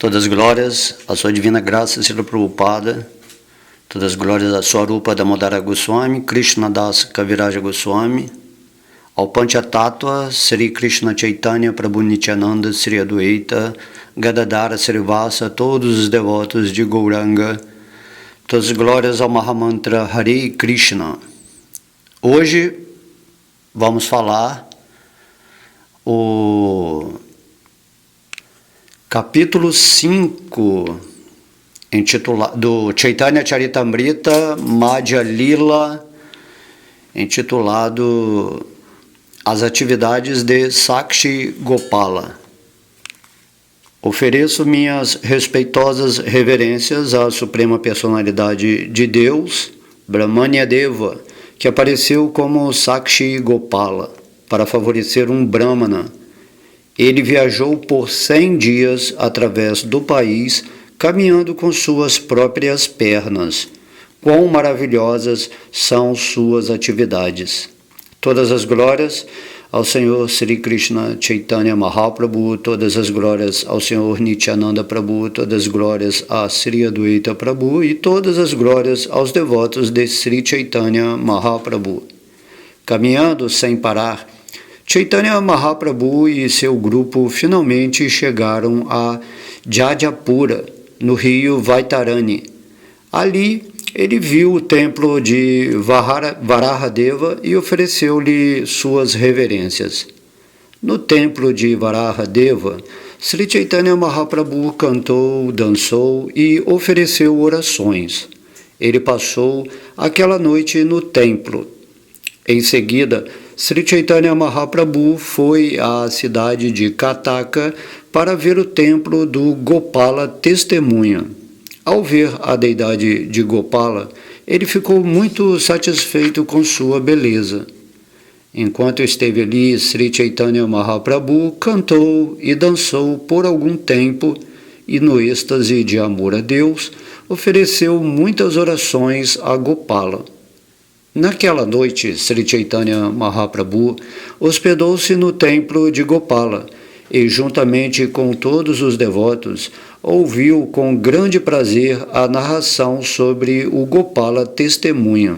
Todas as glórias à sua divina graça, Srila Prabhupada. Todas as glórias a Swarupa Damodara Goswami, Krishna Das Kaviraja Goswami, ao Panchatattva, Sri Krishna Chaitanya Prabhu Nityananda, Sri Adwaita, Gadadara Srivasa, todos os devotos de Gauranga, todas as glórias ao Mahamantra Hare Krishna. Hoje vamos falar o capítulo 5 do Chaitanya Charitamrita Madhya Lila, intitulado As Atividades de Sakshi Gopala. Ofereço minhas respeitosas reverências à Suprema Personalidade de Deus, Brahmanya Deva, que apareceu como Sakshi Gopala para favorecer um Brahmana. Ele viajou por 100 dias através do país, caminhando com suas próprias pernas. Quão maravilhosas são suas atividades! Todas as glórias ao Senhor Sri Krishna Chaitanya Mahaprabhu, todas as glórias ao Senhor Nityananda Prabhu, todas as glórias a Sri Adwaita Prabhu e todas as glórias aos devotos de Sri Chaitanya Mahaprabhu. Caminhando sem parar, Chaitanya Mahaprabhu e seu grupo finalmente chegaram a Jajapura, no rio Vaitarani. Ali, ele viu o templo de Varahadeva e ofereceu-lhe suas reverências. No templo de Varahadeva, Sri Chaitanya Mahaprabhu cantou, dançou e ofereceu orações. Ele passou aquela noite no templo. Em seguida, Sri Chaitanya Mahaprabhu foi à cidade de Kataka para ver o templo do Gopala Testemunha. Ao ver a deidade de Gopala, ele ficou muito satisfeito com sua beleza. Enquanto esteve ali, Sri Chaitanya Mahaprabhu cantou e dançou por algum tempo e, no êxtase de amor a Deus, ofereceu muitas orações a Gopala. Naquela noite, Sri Chaitanya Mahaprabhu hospedou-se no templo de Gopala e, juntamente com todos os devotos, ouviu com grande prazer a narração sobre o Gopala Testemunha.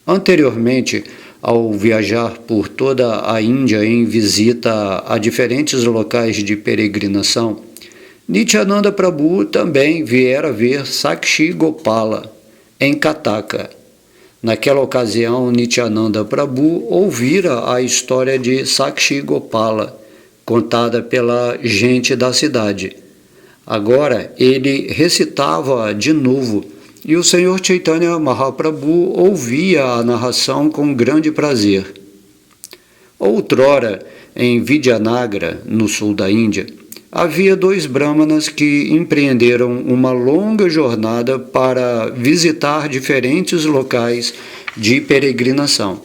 Anteriormente, ao viajar por toda a Índia em visita a diferentes locais de peregrinação, Nityananda Prabhu também viera ver Sakshi Gopala em Kataka. Naquela ocasião, Nityananda Prabhu ouvira a história de Sakshi Gopala, contada pela gente da cidade. Agora ele recitava de novo, e o Senhor Chaitanya Mahaprabhu ouvia a narração com grande prazer. Outrora, em Vidyanagra, no sul da Índia, havia 2 brahmanas que empreenderam uma longa jornada para visitar diferentes locais de peregrinação.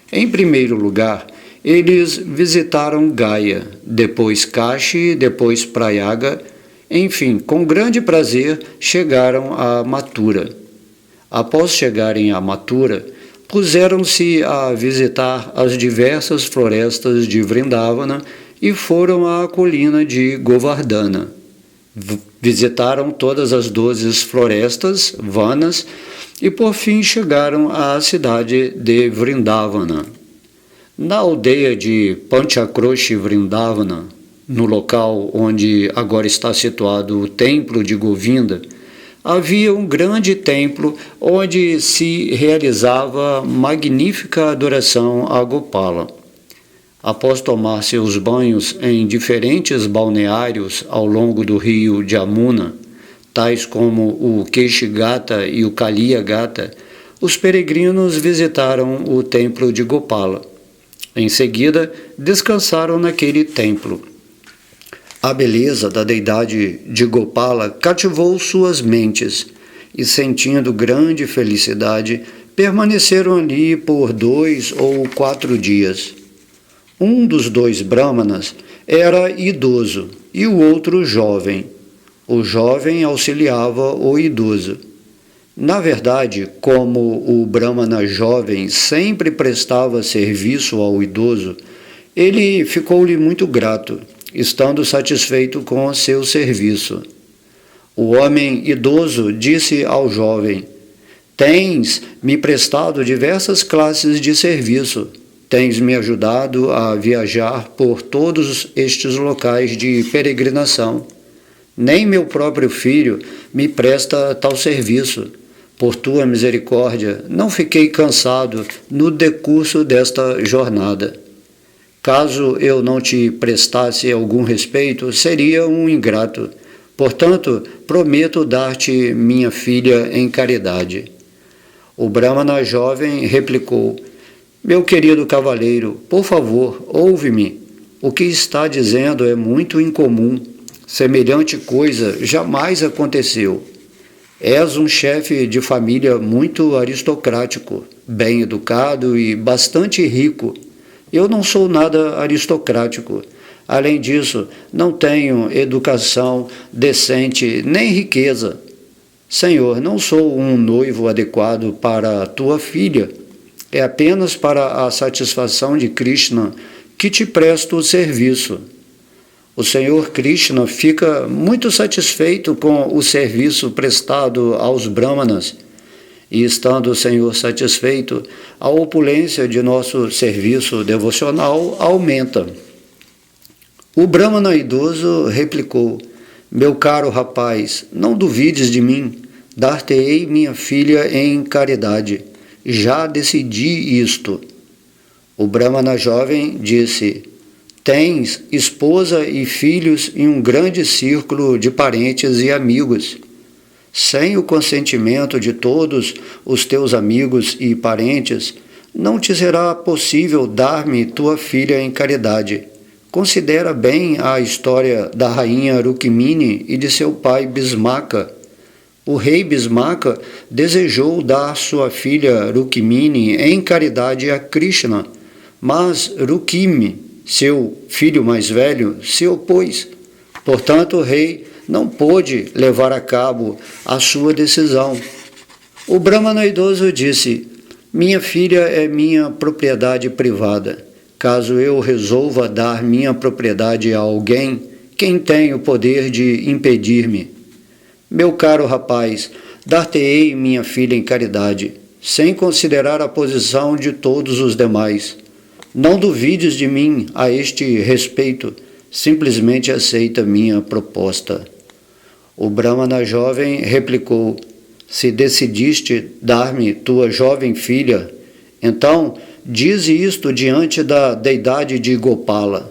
Em primeiro lugar, eles visitaram Gaya, depois Kashi, depois Prayaga. Enfim, com grande prazer, chegaram a Mathura. Após chegarem a Mathura, puseram-se a visitar as diversas florestas de Vrindavana e foram à colina de Govardhana. Visitaram todas as 12 florestas, vanas, e por fim chegaram à cidade de Vrindavana. Na aldeia de Panchakroshi Vrindavana, no local onde agora está situado o templo de Govinda, havia um grande templo onde se realizava magnífica adoração a Gopala. Após tomar seus banhos em diferentes balneários ao longo do rio Jamuna, tais como o Keshigata e o Kaliyagata, os peregrinos visitaram o templo de Gopala. Em seguida, descansaram naquele templo. A beleza da deidade de Gopala cativou suas mentes e, sentindo grande felicidade, permaneceram ali por 2 ou 4 dias. Um dos 2 brahmanas era idoso e o outro jovem. O jovem auxiliava o idoso. Na verdade, como o brahmana jovem sempre prestava serviço ao idoso, ele ficou-lhe muito grato estando satisfeito com seu serviço. O homem idoso disse ao jovem: Tens me prestado diversas classes de serviço. Tens me ajudado a viajar por todos estes locais de peregrinação. Nem meu próprio filho me presta tal serviço. Por tua misericórdia, não fiquei cansado no decurso desta jornada. Caso eu não te prestasse algum respeito, seria um ingrato. Portanto, prometo dar-te minha filha em caridade. O Brahmana jovem replicou: Meu querido cavaleiro, por favor, ouve-me. O que está dizendo é muito incomum. Semelhante coisa jamais aconteceu. És um chefe de família muito aristocrático, bem educado e bastante rico. Eu não sou nada aristocrático. Além disso, não tenho educação decente nem riqueza. Senhor, não sou um noivo adequado para tua filha. É apenas para a satisfação de Krishna que te presto o serviço. O Senhor Krishna fica muito satisfeito com o serviço prestado aos Brahmanas, e estando o Senhor satisfeito, a opulência de nosso serviço devocional aumenta. O Brahmana idoso replicou: Meu caro rapaz, não duvides de mim, dar-te-ei minha filha em caridade. Já decidi isto. O Brahmana jovem disse: Tens esposa e filhos em um grande círculo de parentes e amigos. Sem o consentimento de todos os teus amigos e parentes, não te será possível dar-me tua filha em caridade. Considera bem a história da rainha Rukmini e de seu pai Bhismaka. O rei Bhismaka desejou dar sua filha Rukmini em caridade a Krishna, mas Rukmi, seu filho mais velho, se opôs. Portanto, o rei não pôde levar a cabo a sua decisão. O Brahmana idoso disse: Minha filha é minha propriedade privada. Caso eu resolva dar minha propriedade a alguém, quem tem o poder de impedir-me? Meu caro rapaz, dar-te-ei minha filha em caridade, sem considerar a posição de todos os demais. Não duvides de mim a este respeito, simplesmente aceita minha proposta. O Brahmana jovem replicou: Se decidiste dar-me tua jovem filha, então dize isto diante da deidade de Gopala.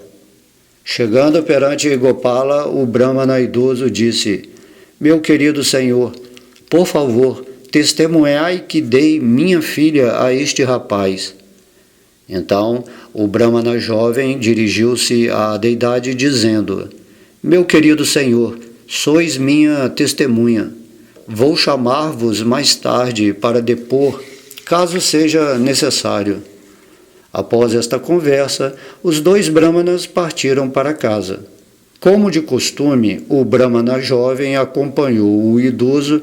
Chegando perante Gopala, o Brahmana idoso disse: Meu querido senhor, por favor, testemunhai que dei minha filha a este rapaz. Então, o Brahmana jovem dirigiu-se à deidade dizendo: Meu querido senhor, sois minha testemunha. Vou chamar-vos mais tarde para depor, caso seja necessário. Após esta conversa, os dois Brahmanas partiram para casa. Como de costume, o Brahmana jovem acompanhou o idoso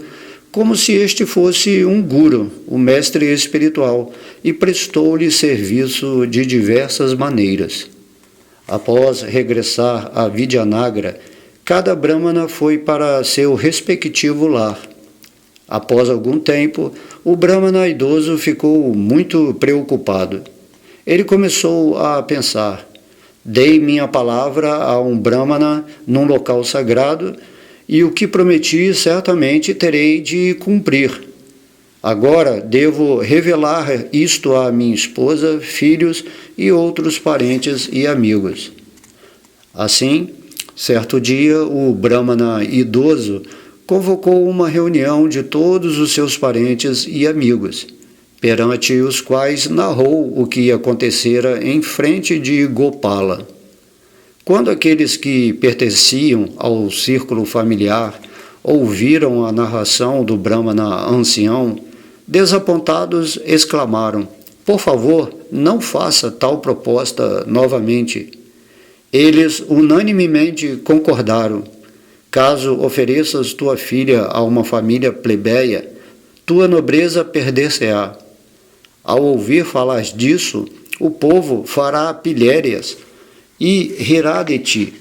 como se este fosse um guru, o mestre espiritual, e prestou-lhe serviço de diversas maneiras. Após regressar a Vidyanagra, cada Brahmana foi para seu respectivo lar. Após algum tempo, o Brahmana idoso ficou muito preocupado. Ele começou a pensar: Dei minha palavra a um Brahmana num local sagrado, e o que prometi certamente terei de cumprir. Agora devo revelar isto a minha esposa, filhos e outros parentes e amigos. Assim, certo dia, o Brahmana idoso convocou uma reunião de todos os seus parentes e amigos, perante os quais narrou o que acontecera em frente de Gopala. Quando aqueles que pertenciam ao círculo familiar ouviram a narração do Brahmana ancião, desapontados exclamaram: Por favor, não faça tal proposta novamente. Eles unanimemente concordaram: Caso ofereças tua filha a uma família plebeia, tua nobreza perder-se-á. Ao ouvir falar disso, o povo fará pilhérias e rirá de ti.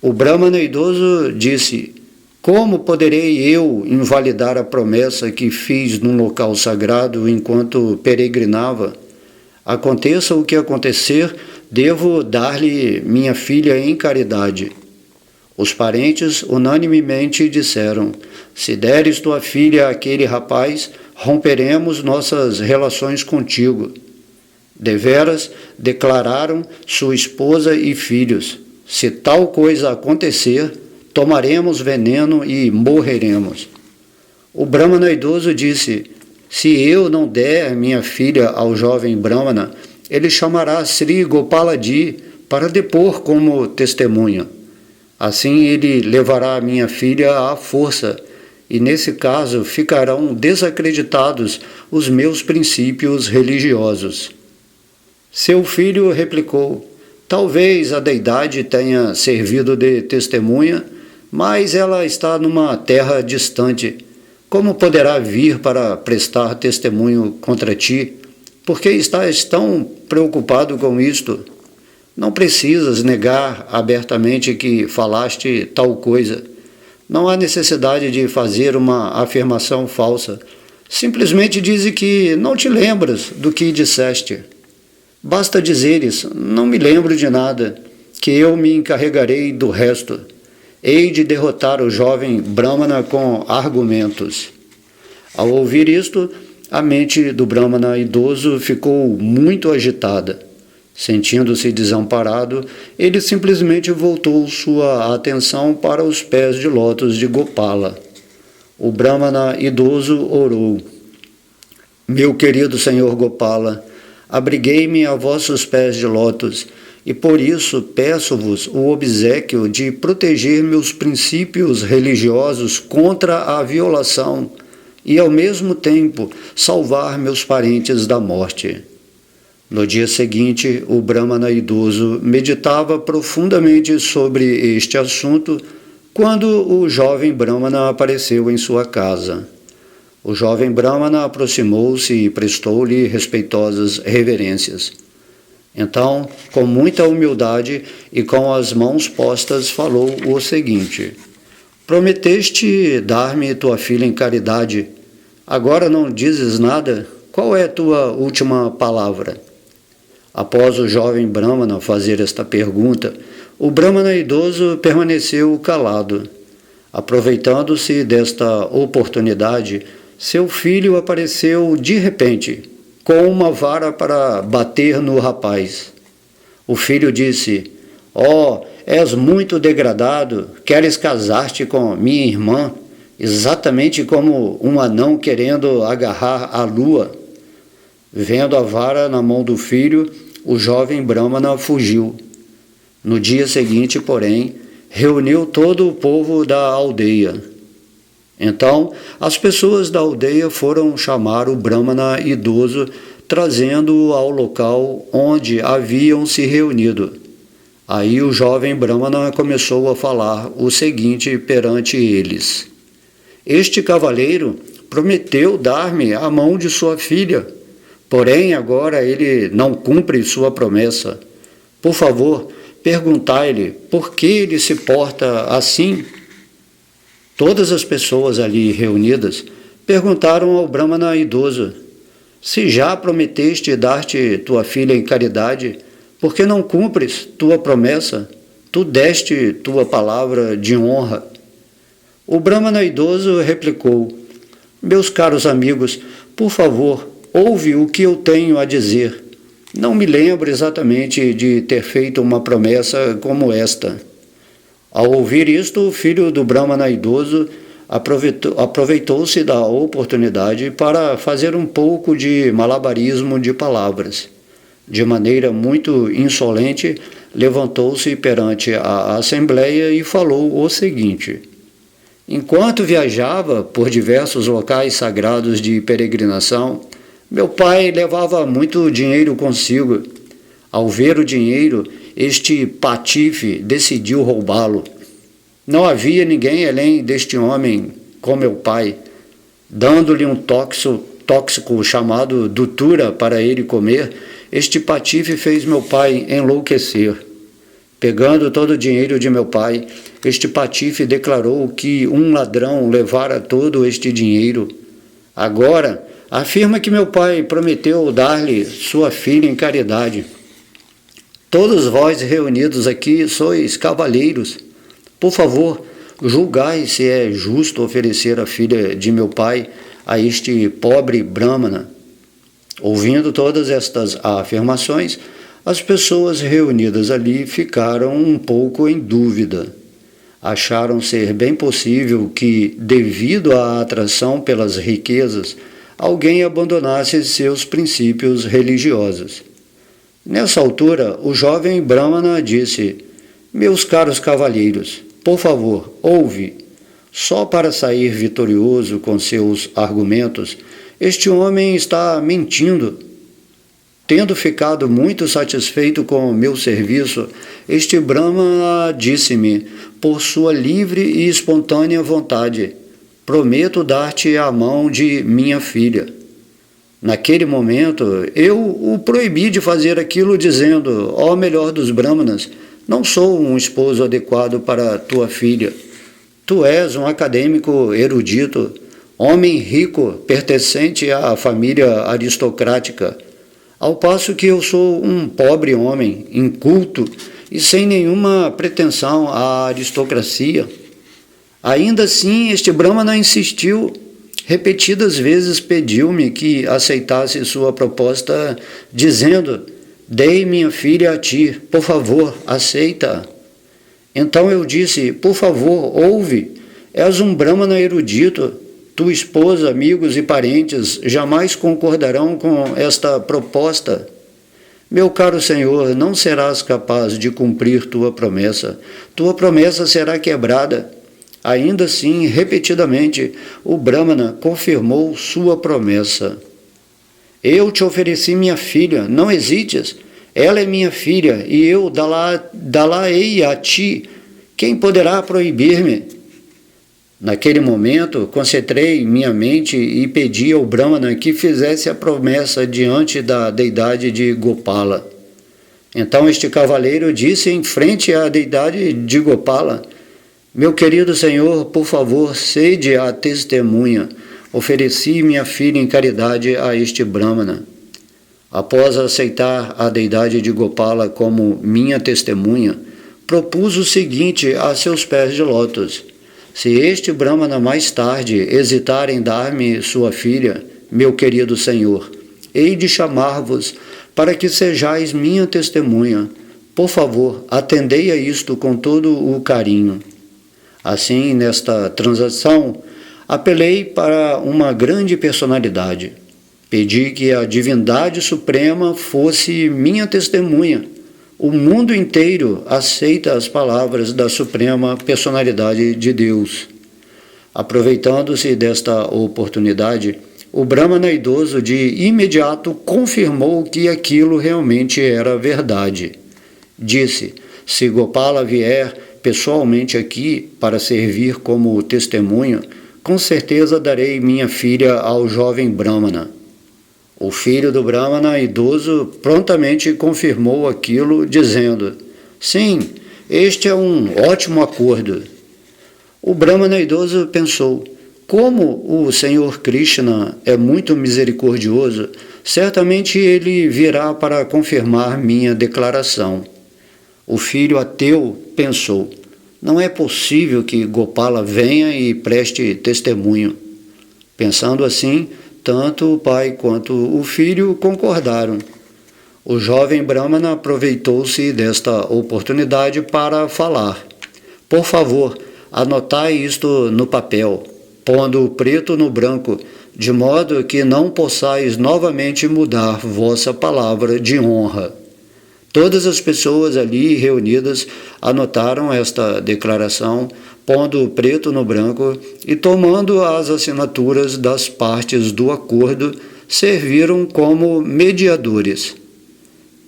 O Brahmana idoso disse: como poderei eu invalidar a promessa que fiz num local sagrado enquanto peregrinava? Aconteça o que acontecer, devo dar-lhe minha filha em caridade. Os parentes unanimemente disseram: se deres tua filha àquele rapaz, romperemos nossas relações contigo. Deveras, declararam sua esposa e filhos: se tal coisa acontecer, tomaremos veneno e morreremos. O Brahmana idoso disse: se eu não der minha filha ao jovem Brahmana, ele chamará Sri Gopalaji para depor como testemunha. Assim ele levará minha filha à força, e nesse caso ficarão desacreditados os meus princípios religiosos. Seu filho replicou: talvez a deidade tenha servido de testemunha, mas ela está numa terra distante. Como poderá vir para prestar testemunho contra ti? Por que estás tão preocupado com isto? Não precisas negar abertamente que falaste tal coisa. Não há necessidade de fazer uma afirmação falsa. Simplesmente dize que não te lembras do que disseste. Basta dizeres: não me lembro de nada, que eu me encarregarei do resto. Hei de derrotar o jovem Brahmana com argumentos. Ao ouvir isto, a mente do Brahmana idoso ficou muito agitada. Sentindo-se desamparado, ele simplesmente voltou sua atenção para os pés de lótus de Gopala. O Brahmana idoso orou: meu querido Senhor Gopala, abriguei-me a vossos pés de lótus, e por isso peço-vos o obséquio de proteger meus princípios religiosos contra a violação e, ao mesmo tempo, salvar meus parentes da morte. No dia seguinte, o Brahmana idoso meditava profundamente sobre este assunto quando o jovem Brahmana apareceu em sua casa. O jovem Brahmana aproximou-se e prestou-lhe respeitosas reverências. Então, com muita humildade e com as mãos postas, falou o seguinte: prometeste dar-me tua filha em caridade. Agora não dizes nada? Qual é tua última palavra? Após o jovem Brahmana fazer esta pergunta, o Brahmana idoso permaneceu calado. Aproveitando-se desta oportunidade, seu filho apareceu de repente, com uma vara para bater no rapaz. O filho disse: és muito degradado, queres casar-te com minha irmã, exatamente como um anão querendo agarrar a lua. Vendo a vara na mão do filho, o jovem Brahmana fugiu. No dia seguinte, porém, reuniu todo o povo da aldeia. Então, as pessoas da aldeia foram chamar o Brahmana idoso, trazendo-o ao local onde haviam se reunido. Aí o jovem Brahmana começou a falar o seguinte perante eles: este cavaleiro prometeu dar-me a mão de sua filha. Porém, agora ele não cumpre sua promessa. Por favor, perguntai-lhe por que ele se porta assim. Todas as pessoas ali reunidas perguntaram ao Brahmana idoso: se já prometeste dar-te tua filha em caridade, por que não cumpres tua promessa? Tu deste tua palavra de honra. O Brahmana idoso replicou: meus caros amigos, por favor, ouve o que eu tenho a dizer. Não me lembro exatamente de ter feito uma promessa como esta. Ao ouvir isto, o filho do Brahmana idoso aproveitou-se da oportunidade para fazer um pouco de malabarismo de palavras. De maneira muito insolente, levantou-se perante a assembleia e falou o seguinte: enquanto viajava por diversos locais sagrados de peregrinação, meu pai levava muito dinheiro consigo. Ao ver o dinheiro, este patife decidiu roubá-lo. Não havia ninguém além deste homem com meu pai. Dando-lhe um tóxico chamado dutura para ele comer, este patife fez meu pai enlouquecer. Pegando todo o dinheiro de meu pai, este patife declarou que um ladrão levara todo este dinheiro. Agora, afirma que meu pai prometeu dar-lhe sua filha em caridade. Todos vós reunidos aqui sois cavalheiros. Por favor, julgai se é justo oferecer a filha de meu pai a este pobre Brahmana. Ouvindo todas estas afirmações, as pessoas reunidas ali ficaram um pouco em dúvida. Acharam ser bem possível que, devido à atração pelas riquezas, alguém abandonasse seus princípios religiosos. Nessa altura, o jovem Brahmana disse: meus caros cavalheiros, por favor, ouve. Só para sair vitorioso com seus argumentos, este homem está mentindo. Tendo ficado muito satisfeito com o meu serviço, este Brahmana disse-me, por sua livre e espontânea vontade: prometo dar-te a mão de minha filha. Naquele momento, eu o proibi de fazer aquilo, dizendo: ó melhor dos Brahmanas, não sou um esposo adequado para tua filha. Tu és um acadêmico erudito, homem rico, pertencente à família aristocrática, ao passo que eu sou um pobre homem, inculto e sem nenhuma pretensão à aristocracia. Ainda assim, este Brahmana insistiu. Repetidas vezes pediu-me que aceitasse sua proposta, dizendo: dei minha filha a ti, por favor, aceita. Então eu disse: por favor, ouve, és um Brahmana erudito, tua esposa, amigos e parentes jamais concordarão com esta proposta. Meu caro senhor, não serás capaz de cumprir tua promessa será quebrada. Ainda assim, repetidamente, o Brahmana confirmou sua promessa. Eu te ofereci minha filha, não hesites. Ela é minha filha e eu dá-la-ei a ti. Quem poderá proibir-me? Naquele momento, concentrei minha mente e pedi ao Brahmana que fizesse a promessa diante da deidade de Gopala. Então este cavaleiro disse em frente à deidade de Gopala: meu querido senhor, por favor, sede a testemunha. Ofereci minha filha em caridade a este Brahmana. Após aceitar a deidade de Gopala como minha testemunha, propus o seguinte a seus pés de lótus: se este Brahmana mais tarde hesitar em dar-me sua filha, meu querido senhor, hei de chamar-vos para que sejais minha testemunha. Por favor, atendei a isto com todo o carinho. Assim, nesta transação, apelei para uma grande personalidade. Pedi que a divindade suprema fosse minha testemunha. O mundo inteiro aceita as palavras da suprema personalidade de Deus. Aproveitando-se desta oportunidade, o Brahmana idoso de imediato confirmou que aquilo realmente era verdade. Disse: se Gopala vier pessoalmente aqui para servir como testemunha, com certeza darei minha filha ao jovem Brahmana. O filho do Brahmana idoso prontamente confirmou aquilo, dizendo: sim, este é um ótimo acordo. O Brahmana idoso pensou: como o Senhor Krishna é muito misericordioso, certamente ele virá para confirmar minha declaração. O filho ateu pensou: não é possível que Gopala venha e preste testemunho. Pensando assim, tanto o pai quanto o filho concordaram. O jovem Brahmana aproveitou-se desta oportunidade para falar: por favor, anotai isto no papel, pondo o preto no branco, de modo que não possais novamente mudar vossa palavra de honra. Todas as pessoas ali reunidas anotaram esta declaração, pondo o preto no branco e, tomando as assinaturas das partes do acordo, serviram como mediadores.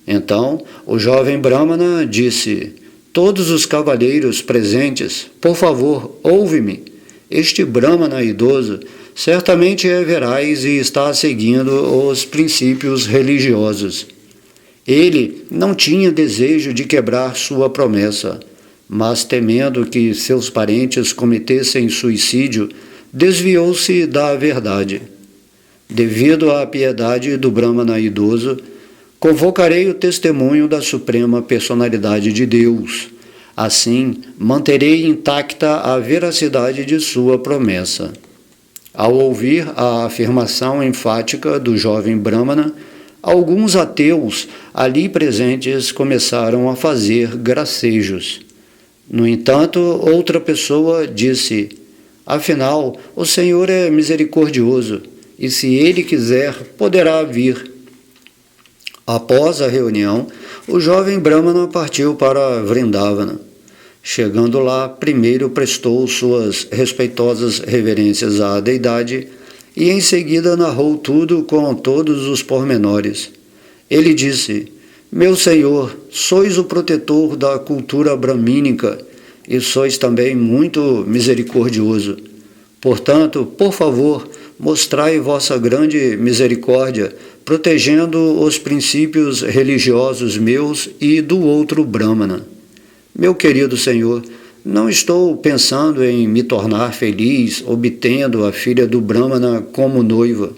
Então, o jovem Brahmana disse: todos os cavalheiros presentes, por favor, ouve-me. Este Brahmana idoso certamente é veraz e está seguindo os princípios religiosos. Ele não tinha desejo de quebrar sua promessa, mas temendo que seus parentes cometessem suicídio, desviou-se da verdade. Devido à piedade do Brahmana idoso, convocarei o testemunho da Suprema Personalidade de Deus. Assim, manterei intacta a veracidade de sua promessa. Ao ouvir a afirmação enfática do jovem Brahmana, alguns ateus ali presentes começaram a fazer gracejos. No entanto, outra pessoa disse: afinal, o Senhor é misericordioso, e se Ele quiser, poderá vir. Após a reunião, o jovem Brahmana partiu para Vrindavana. Chegando lá, primeiro prestou suas respeitosas reverências à deidade e em seguida narrou tudo com todos os pormenores. Ele disse: meu Senhor, sois o protetor da cultura bramínica e sois também muito misericordioso. Portanto, por favor, mostrai vossa grande misericórdia, protegendo os princípios religiosos meus e do outro Brahmana. Meu querido Senhor, não estou pensando em me tornar feliz obtendo a filha do Brahmana como noiva.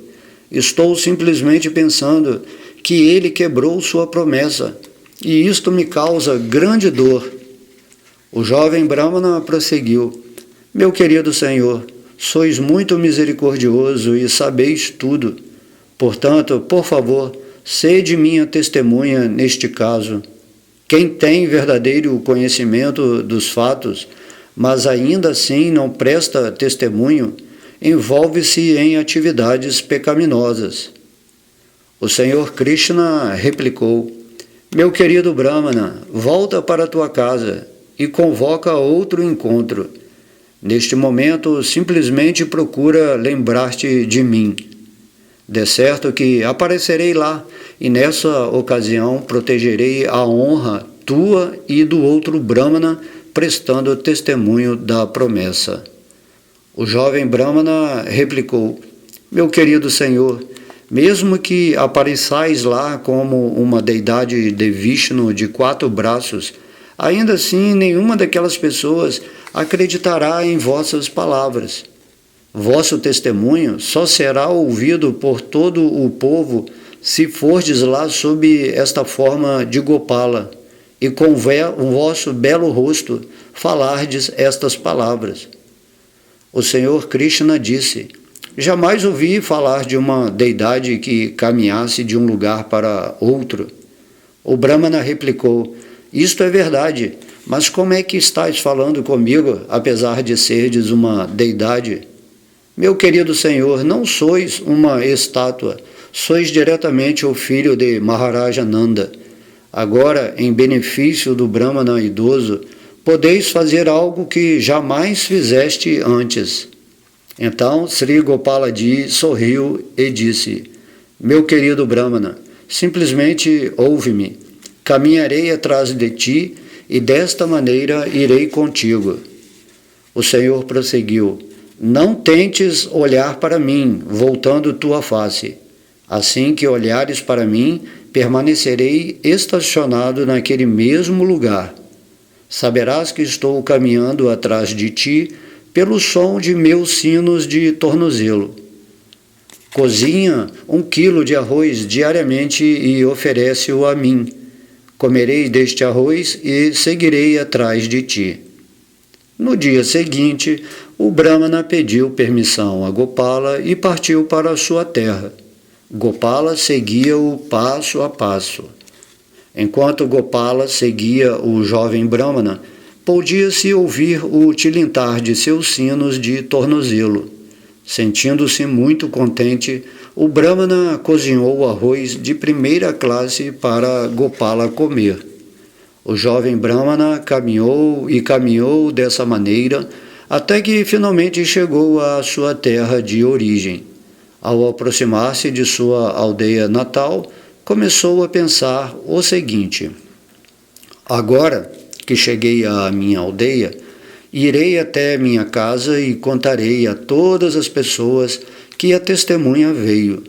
Estou simplesmente pensando que ele quebrou sua promessa, e isto me causa grande dor. O jovem Brahmana prosseguiu: meu querido Senhor, sois muito misericordioso e sabeis tudo. Portanto, por favor, sede minha testemunha neste caso. Quem tem verdadeiro conhecimento dos fatos, mas ainda assim não presta testemunho, envolve-se em atividades pecaminosas. O Senhor Krishna replicou: meu querido Brahmana, volta para tua casa e convoca outro encontro. Neste momento, simplesmente procura lembrar-te de mim. De certo que aparecerei lá, e nessa ocasião protegerei a honra tua e do outro Brahmana, prestando testemunho da promessa. O jovem Brahmana replicou: meu querido Senhor, mesmo que apareçais lá como uma deidade de Vishnu de 4 braços, ainda assim nenhuma daquelas pessoas acreditará em vossas palavras. Vosso testemunho só será ouvido por todo o povo se fordes lá sob esta forma de Gopala, e com o vosso belo rosto falardes estas palavras. O Senhor Krishna disse: jamais ouvi falar de uma deidade que caminhasse de um lugar para outro. O Brahmana replicou: isto é verdade, mas como é que estáis falando comigo, apesar de serdes uma deidade? Meu querido Senhor, não sois uma estátua, sois diretamente o filho de Maharaja Nanda. Agora, em benefício do Brahmana idoso, podeis fazer algo que jamais fizeste antes. Então, Sri Gopalaji sorriu e disse: meu querido Brahmana, simplesmente ouve-me. Caminharei atrás de ti e desta maneira irei contigo. O Senhor prosseguiu: não tentes olhar para mim, voltando tua face. Assim que olhares para mim, permanecerei estacionado naquele mesmo lugar. Saberás que estou caminhando atrás de ti pelo som de meus sinos de tornozelo. Cozinha 1 quilo de arroz diariamente e oferece-o a mim. Comerei deste arroz e seguirei atrás de ti. No dia seguinte, o Brahmana pediu permissão a Gopala e partiu para a sua terra. Gopala seguia-o passo a passo. Enquanto Gopala seguia o jovem Brahmana, podia-se ouvir o tilintar de seus sinos de tornozelo. Sentindo-se muito contente, o Brahmana cozinhou arroz de primeira classe para Gopala comer. O jovem Brahmana caminhou e caminhou dessa maneira até que finalmente chegou à sua terra de origem. Ao aproximar-se de sua aldeia natal, começou a pensar o seguinte: agora que cheguei à minha aldeia, irei até minha casa e contarei a todas as pessoas que a testemunha veio.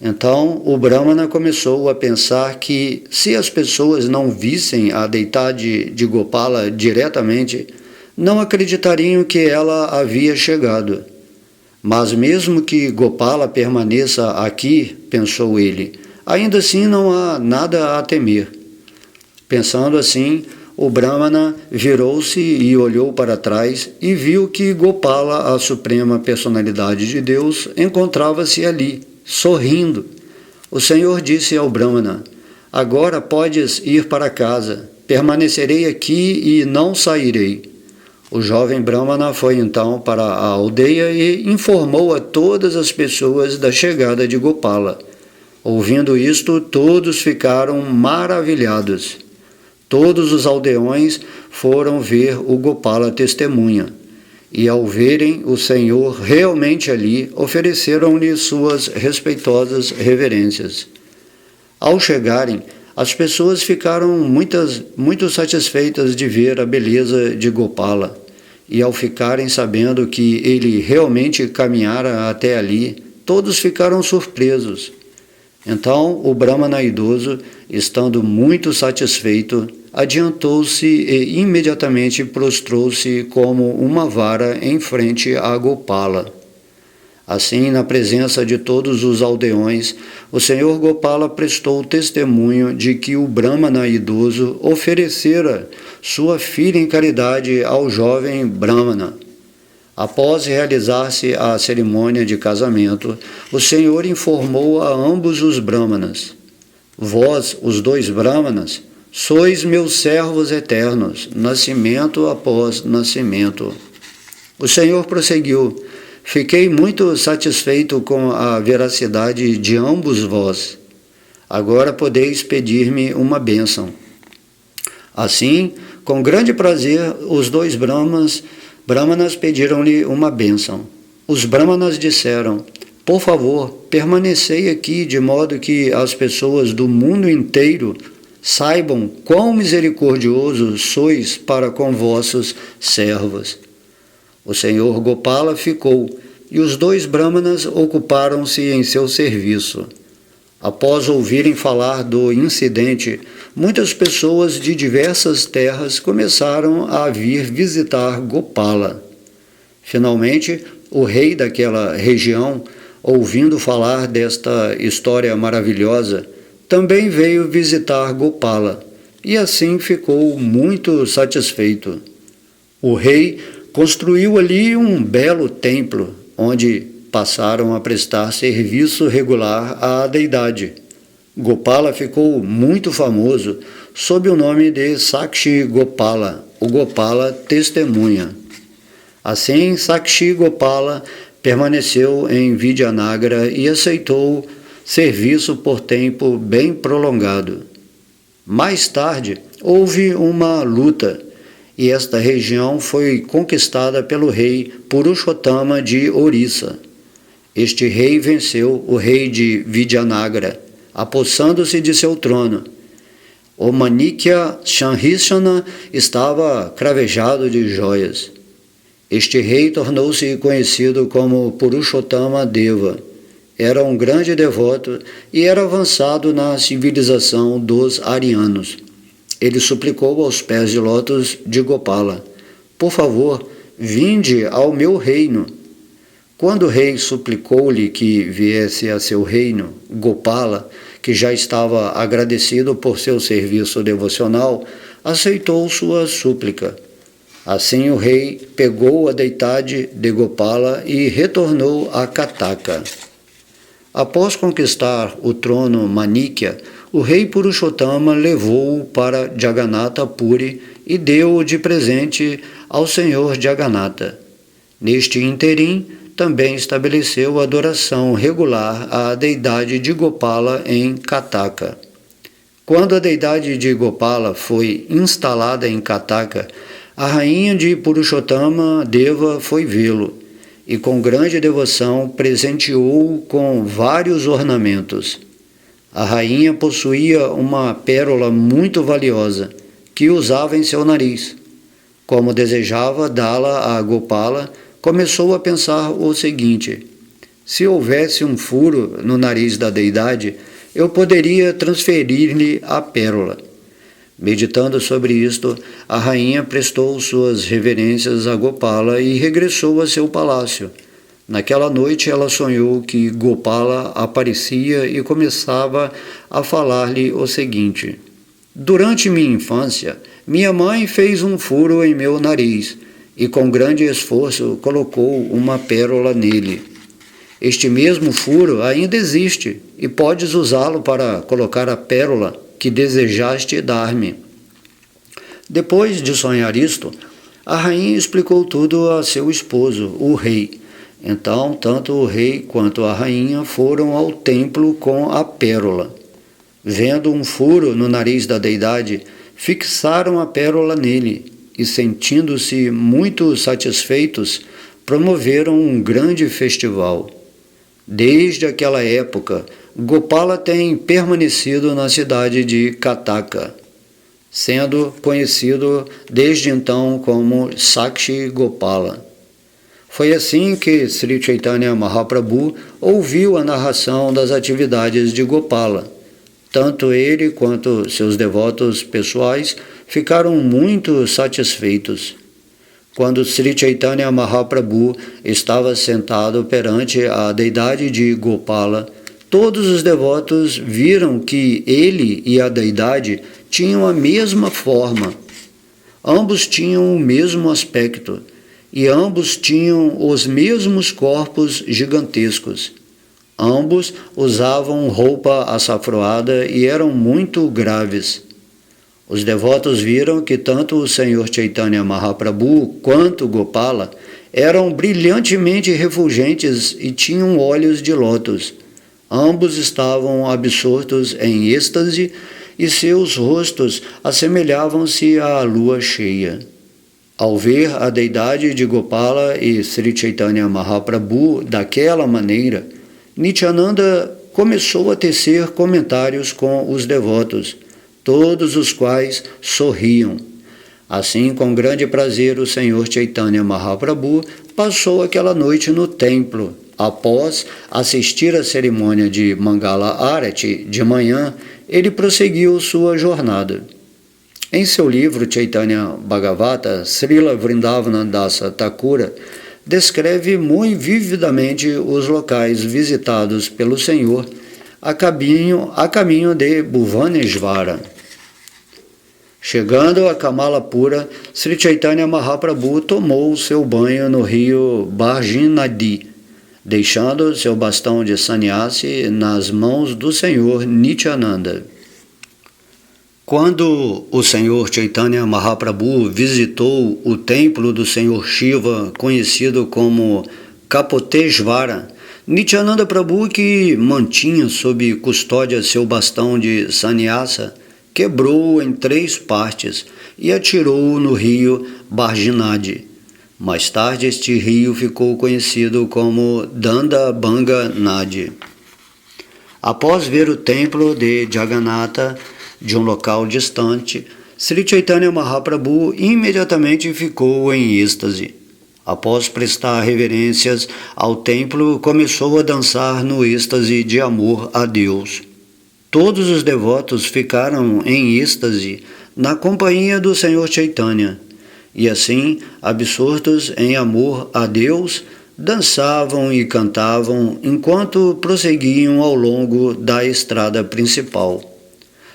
Então o Brahmana começou a pensar que, se as pessoas não vissem a deidade de Gopala diretamente, não acreditariam que ela havia chegado. Mas mesmo que Gopala permaneça aqui, pensou ele, ainda assim não há nada a temer. Pensando assim, o Brahmana virou-se e olhou para trás e viu que Gopala, a suprema personalidade de Deus, encontrava-se ali, sorrindo. O Senhor disse ao Brahmana: agora podes ir para casa, permanecerei aqui e não sairei. O jovem Brahmana foi então para a aldeia e informou a todas as pessoas da chegada de Gopala. Ouvindo isto, todos ficaram maravilhados. Todos os aldeões foram ver o Gopala testemunha, e ao verem o Senhor realmente ali, ofereceram-lhe suas respeitosas reverências. Ao chegarem, as pessoas ficaram muito satisfeitas de ver a beleza de Gopala, e ao ficarem sabendo que ele realmente caminhara até ali, todos ficaram surpresos. Então o Brahmana idoso, estando muito satisfeito, adiantou-se e imediatamente prostrou-se como uma vara em frente a Gopala. Assim, na presença de todos os aldeões, o Senhor Gopala prestou testemunho de que o Brahmana idoso oferecera sua filha em caridade ao jovem Brahmana. Após realizar-se a cerimônia de casamento, o Senhor informou a ambos os Brahmanas: vós, os dois Brahmanas, sois meus servos eternos, nascimento após nascimento. O Senhor prosseguiu: fiquei muito satisfeito com a veracidade de ambos vós. Agora podeis pedir-me uma bênção. Assim, com grande prazer, os dois Brahmanas pediram-lhe uma bênção. Os Brahmanas disseram: por favor, permanecei aqui de modo que as pessoas do mundo inteiro saibam quão misericordiosos sois para com vossos servos. O Senhor Gopala ficou, e os dois Brahmanas ocuparam-se em seu serviço. Após ouvirem falar do incidente, muitas pessoas de diversas terras começaram a vir visitar Gopala. Finalmente, o rei daquela região, ouvindo falar desta história maravilhosa, também veio visitar Gopala, e assim ficou muito satisfeito. O rei construiu ali um belo templo, onde passaram a prestar serviço regular à deidade. Gopala ficou muito famoso sob o nome de Sakshi Gopala, o Gopala testemunha. Assim, Sakshi Gopala permaneceu em Vidyanagra e aceitou serviço por tempo bem prolongado. Mais tarde, houve uma luta, e esta região foi conquistada pelo rei Purushottama de Orissa. Este rei venceu o rei de Vidyanagra, apossando-se de seu trono. O Manikya Shanrishana estava cravejado de joias. Este rei tornou-se conhecido como Purushottama Deva. Era um grande devoto e era avançado na civilização dos arianos. Ele suplicou aos pés de lótus de Gopala: por favor, vinde ao meu reino. Quando o rei suplicou-lhe que viesse a seu reino, Gopala, que já estava agradecido por seu serviço devocional, aceitou sua súplica. Assim o rei pegou a deidade de Gopala e retornou a Kataka. Após conquistar o trono Manikya, o rei Purushottama levou-o para Jagannatha Puri e deu-o de presente ao senhor Jagannatha. Neste interim, também estabeleceu a adoração regular à deidade de Gopala em Kataka. Quando a deidade de Gopala foi instalada em Kataka, a rainha de Purushottama Deva foi vê-lo e com grande devoção presenteou-o com vários ornamentos. A rainha possuía uma pérola muito valiosa, que usava em seu nariz. Como desejava dá-la a Gopala, começou a pensar o seguinte: Se houvesse um furo no nariz da deidade, eu poderia transferir-lhe a pérola. Meditando sobre isto, a rainha prestou suas reverências a Gopala e regressou a seu palácio. Naquela noite ela sonhou que Gopala aparecia e começava a falar-lhe o seguinte: durante minha infância, minha mãe fez um furo em meu nariz e com grande esforço colocou uma pérola nele. Este mesmo furo ainda existe e podes usá-lo para colocar a pérola que desejaste dar-me. Depois de sonhar isto, a rainha explicou tudo a seu esposo, o rei. Então, tanto o rei quanto a rainha foram ao templo com a pérola. Vendo um furo no nariz da deidade, fixaram a pérola nele e, sentindo-se muito satisfeitos, promoveram um grande festival. Desde aquela época, Gopala tem permanecido na cidade de Kataka, sendo conhecido desde então como Sakshi Gopala. Foi assim que Sri Chaitanya Mahaprabhu ouviu a narração das atividades de Gopala. Tanto ele quanto seus devotos pessoais ficaram muito satisfeitos. Quando Sri Chaitanya Mahaprabhu estava sentado perante a deidade de Gopala, todos os devotos viram que ele e a deidade tinham a mesma forma. Ambos tinham o mesmo aspecto e ambos tinham os mesmos corpos gigantescos. Ambos usavam roupa açafroada e eram muito graves. Os devotos viram que tanto o Senhor Chaitanya Mahaprabhu quanto Gopala eram brilhantemente refulgentes e tinham olhos de lótus. Ambos estavam absortos em êxtase e seus rostos assemelhavam-se à lua cheia. Ao ver a deidade de Gopala e Sri Chaitanya Mahaprabhu daquela maneira, Nityananda começou a tecer comentários com os devotos, todos os quais sorriam. Assim, com grande prazer, o Senhor Chaitanya Mahaprabhu passou aquela noite no templo. Após assistir à cerimônia de Mangala Arati de manhã, ele prosseguiu sua jornada. Em seu livro Chaitanya Bhagavata, Srila Vrindavanandasa Thakura descreve muito vividamente os locais visitados pelo Senhor a caminho de Bhuvanesvara. Chegando a Kamalapura, Sri Chaitanya Mahaprabhu tomou seu banho no rio Bharginadi, deixando seu bastão de sannyasi nas mãos do Senhor Nityananda. Quando o Senhor Chaitanya Mahaprabhu visitou o templo do Senhor Shiva, conhecido como Kapoteshvara, Nityananda Prabhu, que mantinha sob custódia seu bastão de sannyasa, quebrou-o em 3 partes e atirou-o no rio Bharginadi. Mais tarde, este rio ficou conhecido como Dandabanga Nadi. Após ver o templo de Jagannatha de um local distante, Sri Chaitanya Mahaprabhu imediatamente ficou em êxtase. Após prestar reverências ao templo, começou a dançar no êxtase de amor a Deus. Todos os devotos ficaram em êxtase na companhia do Senhor Chaitanya, e assim, absortos em amor a Deus, dançavam e cantavam enquanto prosseguiam ao longo da estrada principal.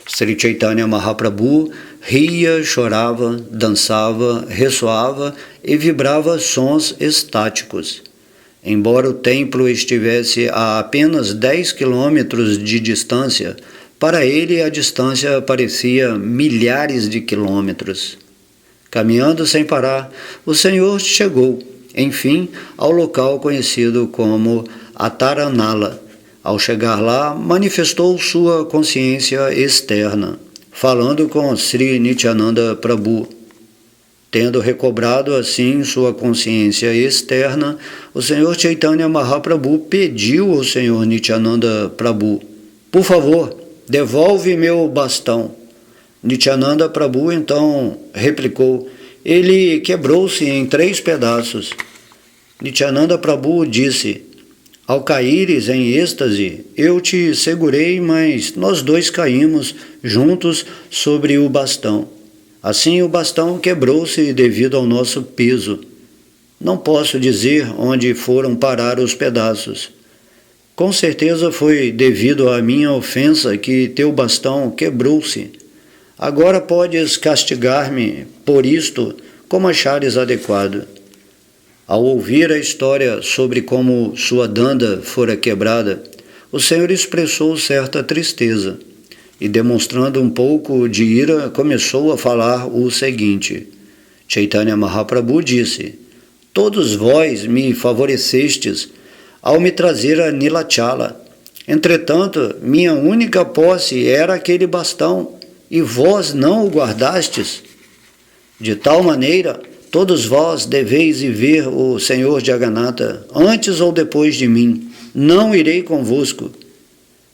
Sri Chaitanya Mahaprabhu ria, chorava, dançava, ressoava e vibrava sons estáticos. Embora o templo estivesse a apenas 10 quilômetros de distância, para ele a distância parecia milhares de quilômetros. Caminhando sem parar, o Senhor chegou, enfim, ao local conhecido como Ataranala. Ao chegar lá, manifestou sua consciência externa, falando com Sri Nityananda Prabhu. Tendo recobrado assim sua consciência externa, o Senhor Chaitanya Mahaprabhu pediu ao Senhor Nityananda Prabhu: por favor, devolve meu bastão. Nityananda Prabhu então replicou: ele quebrou-se em 3 pedaços. Nityananda Prabhu disse: Ao caíres em êxtase, eu te segurei, mas nós dois caímos juntos sobre o bastão. Assim o bastão quebrou-se devido ao nosso peso. Não posso dizer onde foram parar os pedaços. Com certeza foi devido à minha ofensa que teu bastão quebrou-se. Agora podes castigar-me por isto como achares adequado. Ao ouvir a história sobre como sua danda fora quebrada, o Senhor expressou certa tristeza e, demonstrando um pouco de ira, começou a falar o seguinte. Chaitanya Mahaprabhu disse: todos vós me favorecestes ao me trazer a Nilachala. Entretanto, minha única posse era aquele bastão, e vós não o guardastes. De tal maneira, todos vós deveis ir ver o Senhor Jagannatha, antes ou depois de mim. Não irei convosco.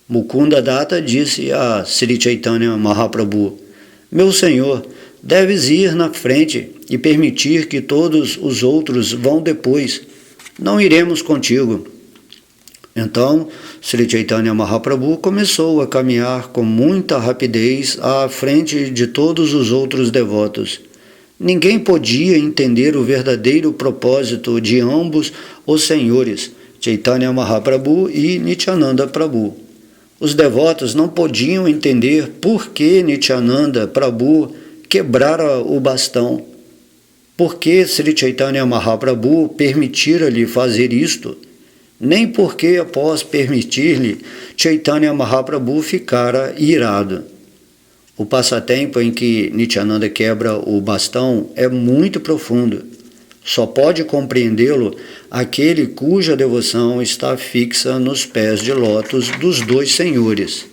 Mukunda Datta disse a Sri Chaitanya Mahaprabhu: meu Senhor, deves ir na frente e permitir que todos os outros vão depois. Não iremos contigo. Então, Sri Chaitanya Mahaprabhu começou a caminhar com muita rapidez à frente de todos os outros devotos. Ninguém podia entender o verdadeiro propósito de ambos os senhores, Chaitanya Mahaprabhu e Nityananda Prabhu. Os devotos não podiam entender por que Nityananda Prabhu quebrara o bastão. Por que Sri Chaitanya Mahaprabhu permitira-lhe fazer isto? Nem porque, após permitir-lhe, Chaitanya Mahaprabhu ficara irado. O passatempo em que Nityananda quebra o bastão é muito profundo. Só pode compreendê-lo aquele cuja devoção está fixa nos pés de lótus dos dois senhores.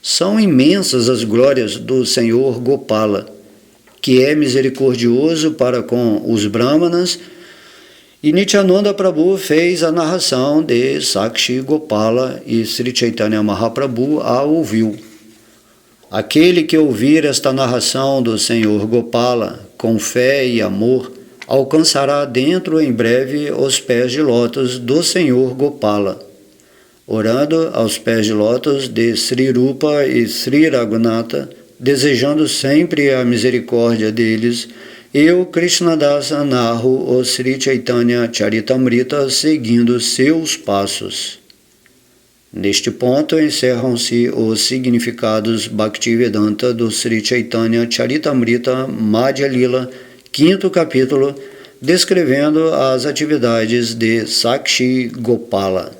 São imensas as glórias do Senhor Gopala, que é misericordioso para com os Brahmanas, e Nityananda Prabhu fez a narração de Sakshi Gopala e Sri Chaitanya Mahaprabhu a ouviu. Aquele que ouvir esta narração do Senhor Gopala com fé e amor alcançará dentro em breve os pés de lótus do Senhor Gopala. Orando aos pés de lótus de Sri Rupa e Sri Raghunatha, desejando sempre a misericórdia deles, eu, Krishnadasa, narro o Sri Chaitanya Charitamrita seguindo seus passos. Neste ponto encerram-se os significados Bhaktivedanta do Sri Chaitanya Charitamrita Madhya Lila, 5º capítulo, descrevendo as atividades de Sakshi Gopala.